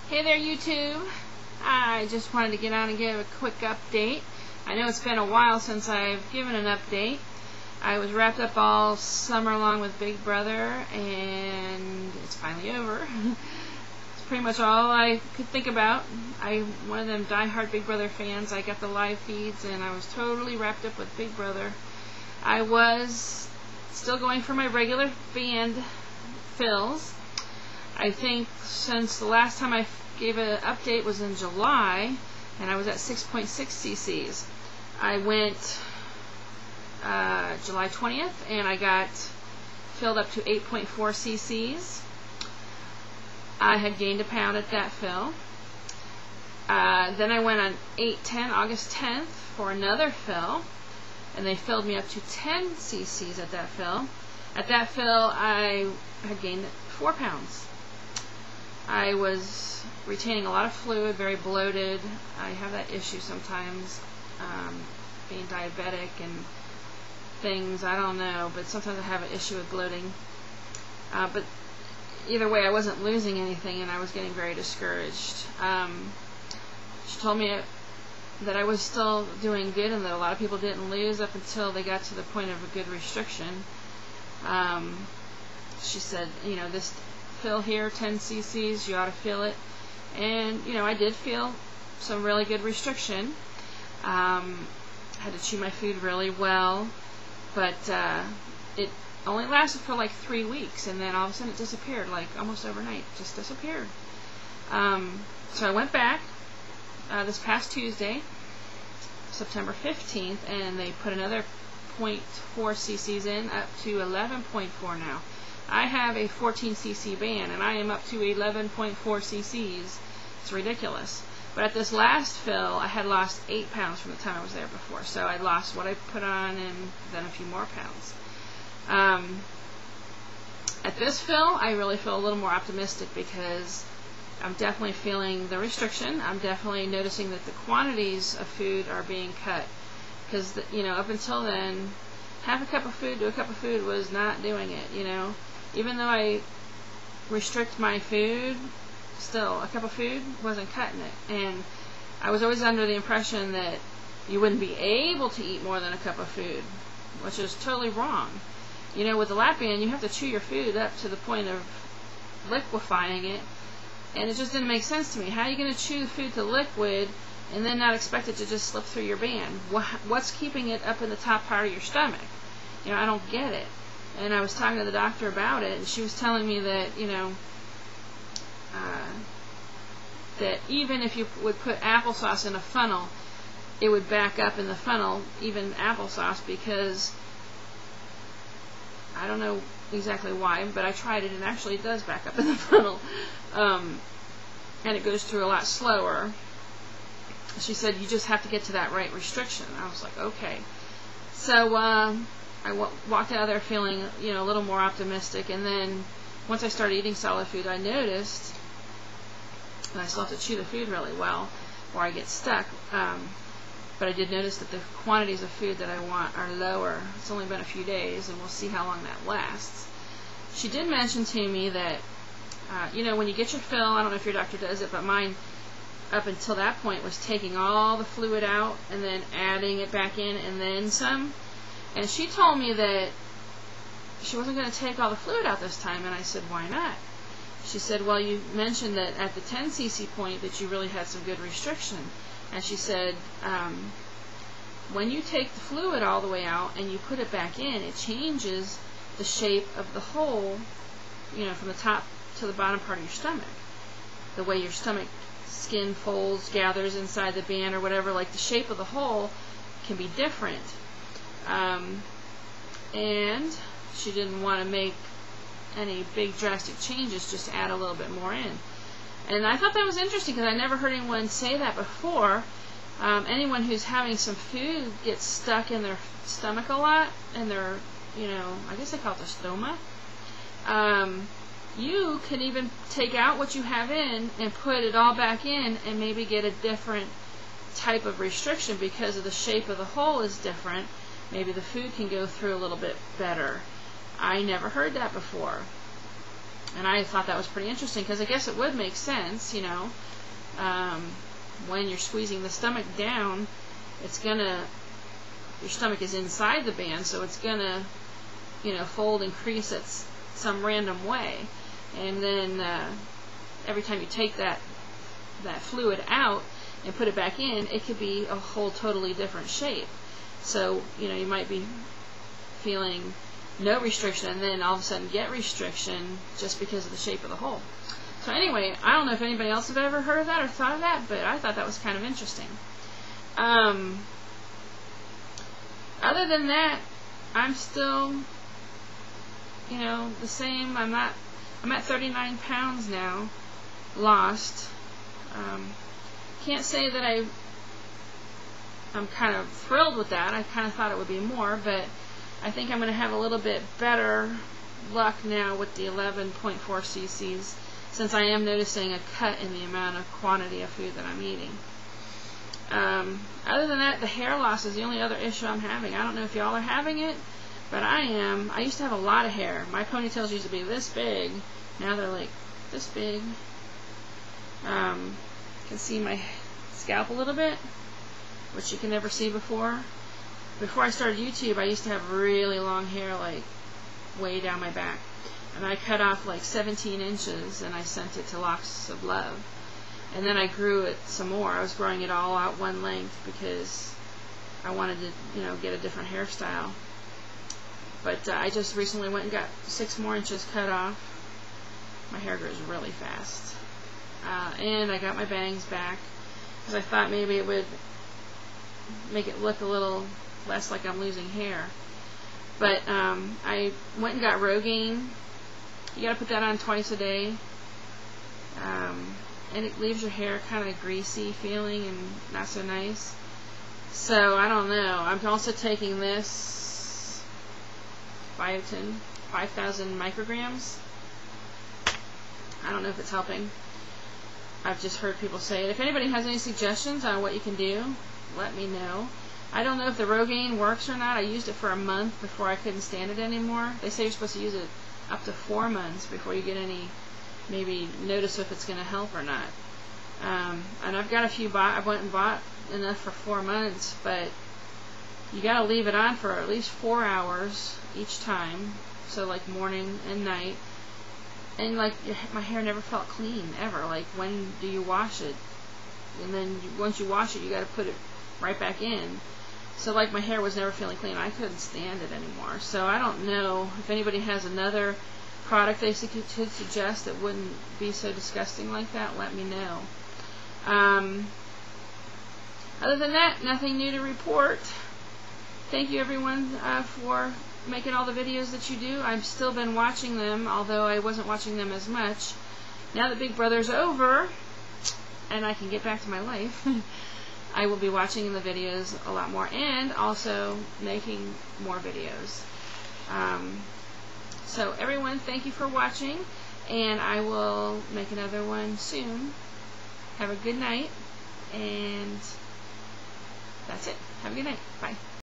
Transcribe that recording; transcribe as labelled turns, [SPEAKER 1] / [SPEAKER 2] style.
[SPEAKER 1] Hey there, YouTube. I just wanted to get on and give a quick update. I know it's been a while since I've given an update. I was wrapped up all summer long with Big Brother, and it's finally over. It's pretty much all I could think about. I'm one of them diehard Big Brother fans. I got the live feeds, and I was totally wrapped up with Big Brother. I was still going for my regular band fills. I think since the last time I gave an update was in July, and I was at 6.6 cc's. I went July 20th, and I got filled up to 8.4 cc's. I had gained a pound at that fill. Then I went on August 10th for another fill, and they filled me up to 10 cc's at that fill. At that fill, I had gained 4 pounds. I was retaining a lot of fluid, very bloated. I have that issue sometimes, being diabetic and things, I don't know, but sometimes I have an issue with bloating. But either way, I wasn't losing anything, and I was getting very discouraged. She told me that I was still doing good, and that a lot of people didn't lose up until they got to the point of a good restriction. She said, this fill here, 10 cc's, you ought to feel it. And, I did feel some really good restriction. Had to chew my food really well, but it only lasted for like 3 weeks, and then all of a sudden it disappeared, like almost overnight, just disappeared. So I went back this past Tuesday, September 15th, and they put another 0.4 cc's in, up to 11.4 now. I have a 14 cc band, and I am up to 11.4 cc's. It's ridiculous. But at this last fill, I had lost 8 pounds from the time I was there before. So I lost what I put on and then a few more pounds. At this fill, I really feel a little more optimistic because I'm definitely feeling the restriction. I'm definitely noticing that the quantities of food are being cut. Because, up until then, half a cup of food to a cup of food was not doing it, Even though I restrict my food, still, a cup of food wasn't cutting it. And I was always under the impression that you wouldn't be able to eat more than a cup of food, which is totally wrong. With the lap band, you have to chew your food up to the point of liquefying it, and it just didn't make sense to me. How are you going to chew the food to liquid and then not expect it to just slip through your band? What's keeping it up in the top part of your stomach? I don't get it. And I was talking to the doctor about it, and she was telling me that, that even if you would put applesauce in a funnel, it would back up in the funnel, even applesauce, because I don't know exactly why, but I tried it, and actually it does back up in the funnel. And it goes through a lot slower. She said, you just have to get to that right restriction. I was like, okay. So, I walked out of there feeling, a little more optimistic, and then once I started eating solid food, I noticed, and I still have to chew the food really well, or I get stuck, but I did notice that the quantities of food that I want are lower. It's only been a few days, and we'll see how long that lasts. She did mention to me that, when you get your fill, I don't know if your doctor does it, but mine, up until that point, was taking all the fluid out and then adding it back in and then some. And she told me that she wasn't going to take all the fluid out this time, and I said, why not? She said, well, you mentioned that at the 10 cc point that you really had some good restriction. And she said, when you take the fluid all the way out and you put it back in, it changes the shape of the hole, from the top to the bottom part of your stomach. The way your stomach skin folds, gathers inside the band or whatever, like the shape of the hole can be different. And she didn't want to make any big drastic changes, just add a little bit more in. And I thought that was interesting because I never heard anyone say that before. Anyone who's having some food gets stuck in their stomach a lot, and their, I guess they call it the stoma. You can even take out what you have in and put it all back in and maybe get a different type of restriction because of the shape of the hole is different. Maybe the food can go through a little bit better. I never heard that before. And I thought that was pretty interesting, because I guess it would make sense, you know, when you're squeezing the stomach down, it's gonna, your stomach is inside the band, so it's gonna, you know, fold and crease at some random way. And then every time you take that fluid out and put it back in, it could be a whole totally different shape. So, you know, you might be feeling no restriction and then all of a sudden get restriction just because of the shape of the hole. So anyway, I don't know if anybody else have ever heard of that or thought of that, but I thought that was kind of interesting. Other than that, I'm still, you know, the same. I'm at 39 pounds now, lost. Can't say that I'm kind of thrilled with that. I kind of thought it would be more, but I think I'm going to have a little bit better luck now with the 11.4 cc's, since I am noticing a cut in the amount of quantity of food that I'm eating. Other than that, the hair loss is the only other issue I'm having. I don't know if y'all are having it, but I am. I used to have a lot of hair. My ponytails used to be this big. Now they're like this big. You can see my scalp a little bit, which you can never see before. Before I started YouTube, I used to have really long hair, like way down my back. And I cut off like 17 inches and I sent it to Locks of Love. And then I grew it some more. I was growing it all out one length because I wanted to, you know, get a different hairstyle. But I just recently went and got 6 more inches cut off. My hair grows really fast. And I got my bangs back because I thought maybe it would make it look a little less like I'm losing hair. But I went and got Rogaine. You gotta put that on twice a day. And it leaves your hair kind of greasy feeling and not so nice. So I don't know. I'm also taking this biotin, 5,000 micrograms. I don't know if it's helping. I've just heard people say it. If anybody has any suggestions on what you can do, let me know. I don't know if the Rogaine works or not. I used it for a month before I couldn't stand it anymore. They say you're supposed to use it up to 4 months before you get any, maybe notice if it's going to help or not. And I've got a few I went and bought enough for 4 months, but you got to leave it on for at least 4 hours each time. So like morning and night. And like my hair never felt clean ever. Like, when do you wash it? And then once you wash it, you got to put it right back in. So like my hair was never feeling clean. I couldn't stand it anymore. So I don't know if anybody has another product they could suggest that wouldn't be so disgusting like that. Let me know. Other than that, nothing new to report. Thank you everyone for making all the videos that you do. I've still been watching them, although I wasn't watching them as much. Now that Big Brother's over and I can get back to my life, I will be watching the videos a lot more and also making more videos. So everyone, thank you for watching, and I will make another one soon. Have a good night, and that's it. Have a good night. Bye.